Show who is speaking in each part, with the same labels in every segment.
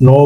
Speaker 1: 9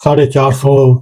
Speaker 1: 450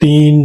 Speaker 1: 3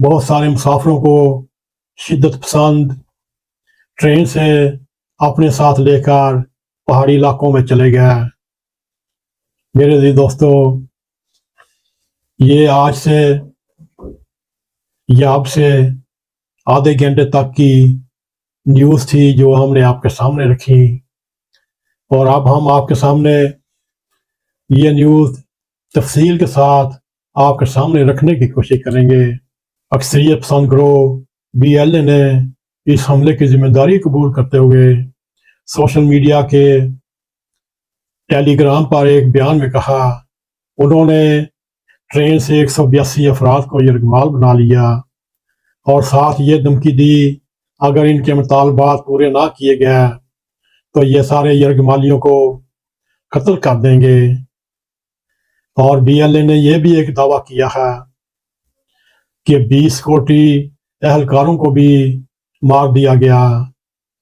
Speaker 1: بہت سارے مسافروں کو شدت پسند ٹرین سے اپنے ساتھ لے کر پہاڑی علاقوں میں چلے گئے۔ میرے عزیز دوستو، یہ آج سے یا اب سے آدھے گھنٹے تک کی نیوز تھی جو ہم نے آپ کے سامنے رکھی، اور اب ہم آپ کے سامنے یہ نیوز تفصیل کے ساتھ آپ کے سامنے رکھنے کی کوشش کریں گے۔ اکثریت پسند گروہ BLA نے اس حملے کی ذمہ داری قبول کرتے ہوئے سوشل میڈیا کے ٹیلی گرام پر ایک بیان میں کہا انہوں نے ٹرین سے 182 افراد کو یرغمال بنا لیا، اور ساتھ یہ دھمکی دی اگر ان کے مطالبات پورے نہ کیے گئے تو یہ سارے یرغمالیوں کو قتل کر دیں گے۔ اور BLA نے یہ بھی ایک دعویٰ کیا ہے کہ 20 سیکورٹی اہلکاروں کو بھی مار دیا گیا،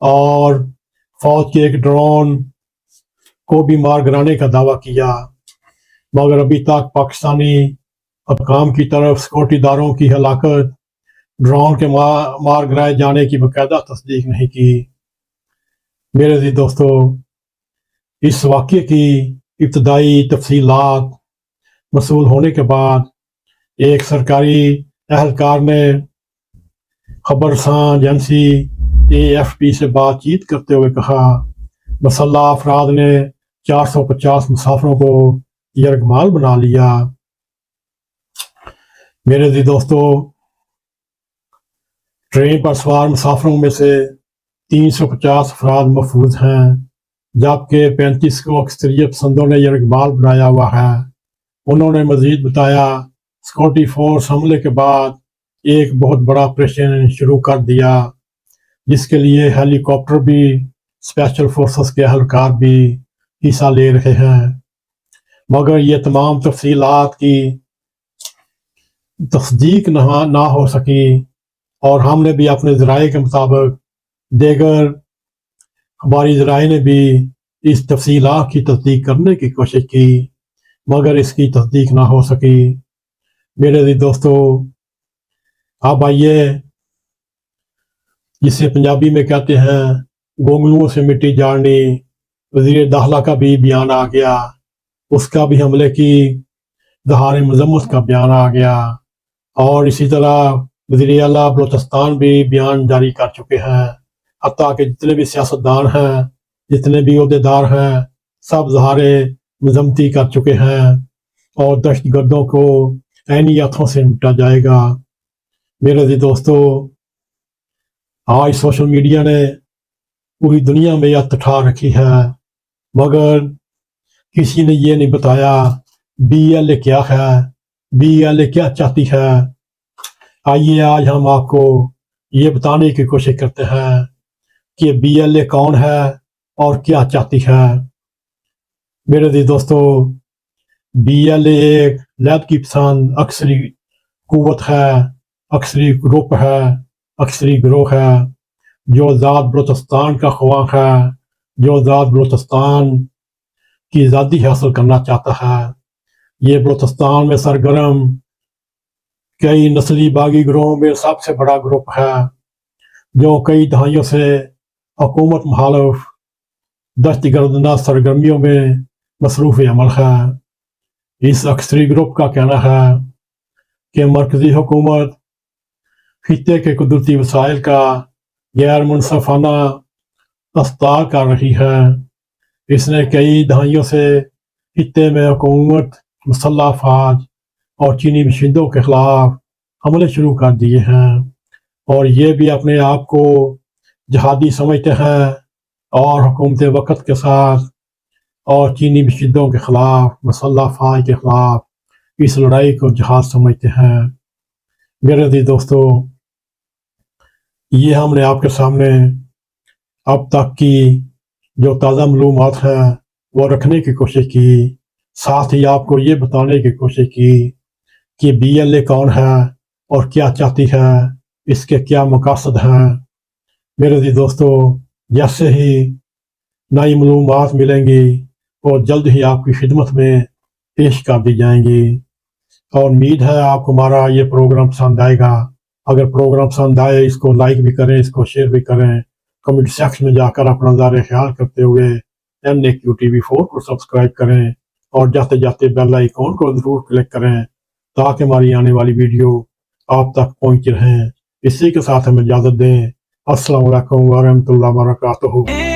Speaker 1: اور فوج کے ایک ڈرون کو بھی مار گرانے کا دعویٰ کیا، مگر ابھی تک پاکستانی حکام کی طرف سیکورٹی داروں کی ہلاکت، ڈرون کے مار گرائے جانے کی باقاعدہ تصدیق نہیں کی۔ میرے عزیز دوستو، اس واقعے کی ابتدائی تفصیلات موصول ہونے کے بعد ایک سرکاری اہلکار نے خبر رساں ایجنسی AFP سے بات چیت کرتے ہوئے کہا مسلح افراد نے 450 مسافروں کو یرغمال بنا لیا۔ میرے عزیز دوستو، ٹرین پر سوار مسافروں میں سے 350 افراد محفوظ ہیں، جبکہ 35 کو اکثریت پسندوں نے یرغمال بنایا ہوا ہے۔ انہوں نے مزید بتایا سیکورٹی فورس حملے کے بعد ایک بہت بڑا آپریشن شروع کر دیا، جس کے لیے ہیلی کاپٹر بھی، اسپیشل فورسز کے اہلکار بھی حصہ لے رہے ہیں، مگر یہ تمام تفصیلات کی تصدیق نہ ہو سکی، اور ہم نے بھی اپنے ذرائع کے مطابق دیگر اخباری ذرائع نے بھی اس تفصیلات کی تصدیق کرنے کی کوشش کی، مگر اس کی تصدیق نہ ہو سکی۔ میرے عزیز دوستو، اب آئیے جسے پنجابی میں کہتے ہیں گونگلوں سے مٹی جاڑنی، وزیر داخلہ کا بھی بیان آ گیا، اس کا بھی حملے کی اظہار مذمت کا بیان آ گیا، اور اسی طرح وزیر اعلیٰ بلوچستان بھی بیان جاری کر چکے ہیں، حتیٰ کہ جتنے بھی سیاستدان ہیں، جتنے بھی عہدیدار ہیں، سب اظہار مذمتی کر چکے ہیں، اور دہشت گردوں کو عینی ہاتھوں سے نمٹا جائے گا۔ میرے عزیز دوستو، آج سوشل میڈیا نے پوری دنیا میں یہ اٹھا رکھی ہے، مگر کسی نے یہ نہیں بتایا BLA کیا ہے، BLA کیا چاہتی ہے۔ آئیے آج ہم آپ کو یہ بتانے کی کوشش کرتے ہیں کہ BLA کون ہے اور کیا چاہتی ہے۔ میرے عزیز دوستو، BLA ایک لہدکی پسند عسکری قوت ہے، عسکری گروپ ہے، عسکری گروہ ہے، جو آزاد بلوچستان کا خواہاں ہے، جو آزاد بلوچستان کی آزادی حاصل کرنا چاہتا ہے۔ یہ بلوچستان میں سرگرم کئی نسلی باغی گروہوں میں سب سے بڑا گروپ ہے، جو کئی دہائیوں سے حکومت مخالف دہشت گردانہ سرگرمیوں میں مصروف عمل ہے۔ اس عسکری گروپ کا کہنا ہے کہ مرکزی حکومت خطے کے قدرتی وسائل کا غیر منصفانہ استحصال کر رہی ہے۔ اس نے کئی دہائیوں سے خطے میں حکومت، مسلح افواج اور چینی باشندوں کے خلاف حملے شروع کر دیے ہیں، اور یہ بھی اپنے آپ کو جہادی سمجھتے ہیں، اور حکومت وقت کے ساتھ اور چینی باشندوں کے خلاف، مسلح افواج کے خلاف اس لڑائی کو جہاد سمجھتے ہیں۔ میرے عزیز دوستو، یہ ہم نے آپ کے سامنے اب تک کی جو تازہ معلومات ہیں وہ رکھنے کی کوشش کی، ساتھ ہی آپ کو یہ بتانے کی کوشش کی کہ BLA کون ہے اور کیا چاہتی ہے، اس کے کیا مقاصد ہیں۔ میرے عزیز دوستو، جیسے ہی نئی معلومات ملیں گی اور جلد ہی آپ کی خدمت میں پیش کر دی جائیں گی، اور امید ہے آپ کو ہمارا یہ پروگرام پسند آئے گا۔ اگر پروگرام پسند آئے اس کو لائک بھی کریں، اس کو شیئر بھی کریں، کمنٹ سیکشن میں جا کر اپنا نظر خیال کرتے ہوئے NAQTV4 کو سبسکرائب کریں اور جاتے جاتے بیل آئیکن کو ضرور کلک کریں تاکہ ہماری آنے والی ویڈیو آپ تک پہنچ رہیں۔ اسی کے ساتھ ہمیں اجازت دیں۔ السلام علیکم ورحمۃ اللہ وبرکاتہ۔